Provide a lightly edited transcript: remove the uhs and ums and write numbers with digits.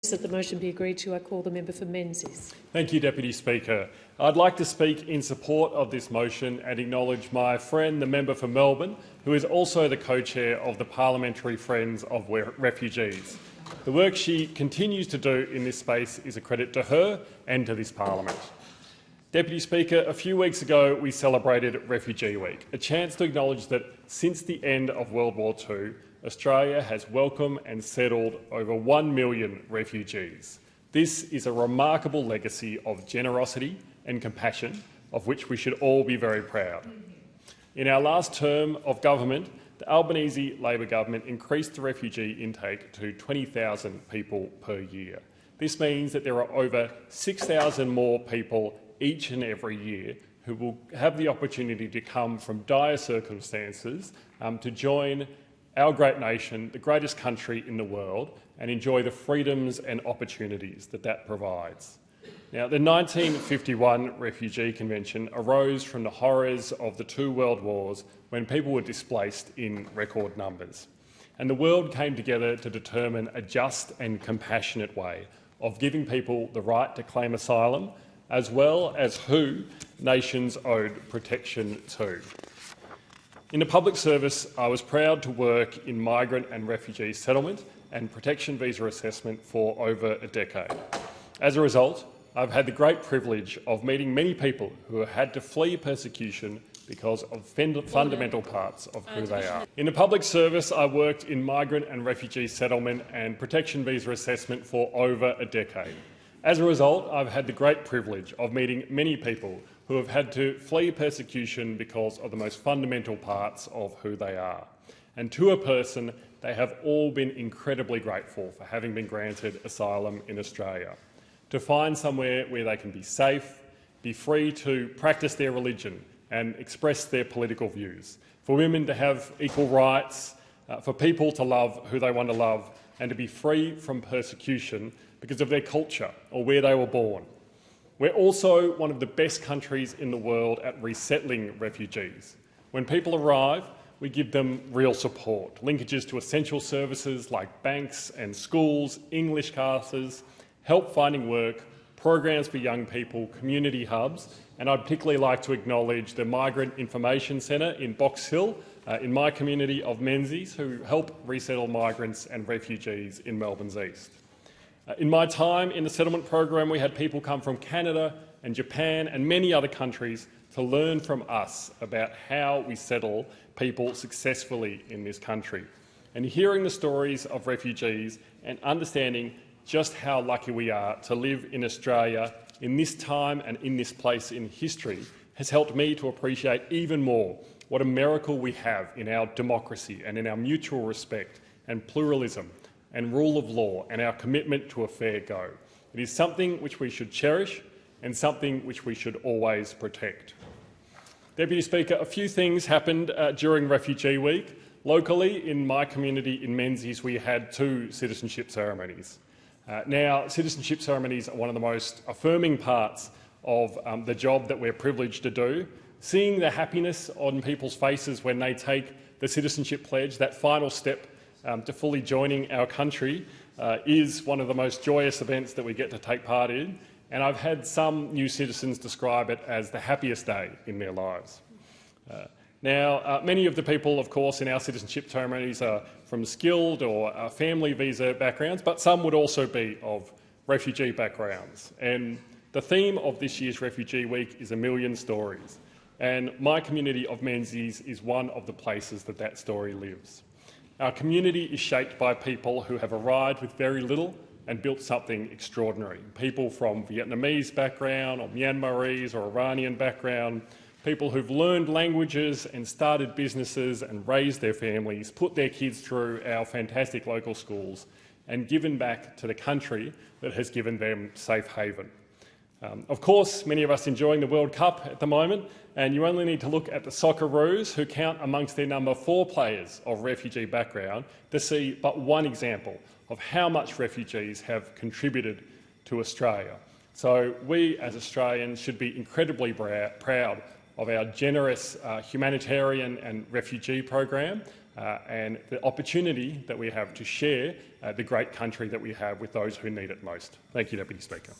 That the motion be agreed to. I call the member for Menzies. Thank you, Deputy Speaker. I'd like to speak in support of this motion and acknowledge my friend, the member for Melbourne, who is also the co-chair of the Parliamentary Friends of Refugees. The work she continues to do in this space is a credit to her and to this parliament. Deputy Speaker, a few weeks ago we celebrated Refugee Week, a chance to acknowledge that since the end of World War II, Australia has welcomed and settled over 1 million refugees. This is a remarkable legacy of generosity and compassion, of which we should all be very proud. In our last term of government, the Albanese Labor government increased the refugee intake to 20,000 people per year. This means that there are over 6,000 more people each and every year who will have the opportunity to come from dire circumstances to join our great nation, the greatest country in the world, and enjoy the freedoms and opportunities that that provides. Now, the 1951 Refugee Convention arose from the horrors of the two world wars when people were displaced in record numbers. And the world came together to determine a just and compassionate way of giving people the right to claim asylum, as well as who nations owed protection to. In the public service, I was proud to work in migrant and refugee settlement and protection visa assessment for over a decade. As a result, I've had the great privilege of meeting many people who have had to flee persecution because of fundamental parts of who they are. In the public service, I worked in migrant and refugee settlement and protection visa assessment for over a decade. As a result, I've had the great privilege of meeting many people who have had to flee persecution because of the most fundamental parts of who they are. And to a person, they have all been incredibly grateful for having been granted asylum in Australia. To find somewhere where they can be safe, be free to practice their religion and express their political views, for women to have equal rights, for people to love who they want to love, and to be free from persecution because of their culture or where they were born. We're also one of the best countries in the world at resettling refugees. When people arrive, we give them real support, linkages to essential services like banks and schools, English classes, help finding work, programs for young people, community hubs, and I'd particularly like to acknowledge the Migrant Information Centre in Box Hill, in my community of Menzies, who help resettle migrants and refugees in Melbourne's east. In my time in the settlement program, we had people come from Canada and Japan and many other countries to learn from us about how we settle people successfully in this country. And hearing the stories of refugees and understanding just how lucky we are to live in Australia in this time and in this place in history has helped me to appreciate even more what a miracle we have in our democracy and in our mutual respect and pluralism and rule of law and our commitment to a fair go. It is something which we should cherish and something which we should always protect. Deputy Speaker, a few things happened during Refugee Week. Locally, in my community in Menzies, we had 2 citizenship ceremonies. Now, citizenship ceremonies are one of the most affirming parts of the job that we're privileged to do. Seeing the happiness on people's faces when they take the citizenship pledge, that final step to fully joining our country, is one of the most joyous events that we get to take part in, and I've had some new citizens describe it as the happiest day in their lives. Now, many of the people, of course, in our citizenship ceremonies are from skilled or family visa backgrounds, but some would also be of refugee backgrounds. And the theme of this year's Refugee Week is 1 million stories, and my community of Menzies is one of the places that that story lives. Our community is shaped by people who have arrived with very little and built something extraordinary. People from Vietnamese background or Myanmarese or Iranian background, people who've learned languages and started businesses and raised their families, put their kids through our fantastic local schools and given back to the country that has given them safe haven. Of course, many of us enjoying the World Cup at the moment, and you only need to look at the Socceroos, who count amongst their number 4 players of refugee background, to see but one example of how much refugees have contributed to Australia. So we as Australians should be incredibly proud of our generous humanitarian and refugee program, and the opportunity that we have to share the great country that we have with those who need it most. Thank you, Deputy Speaker.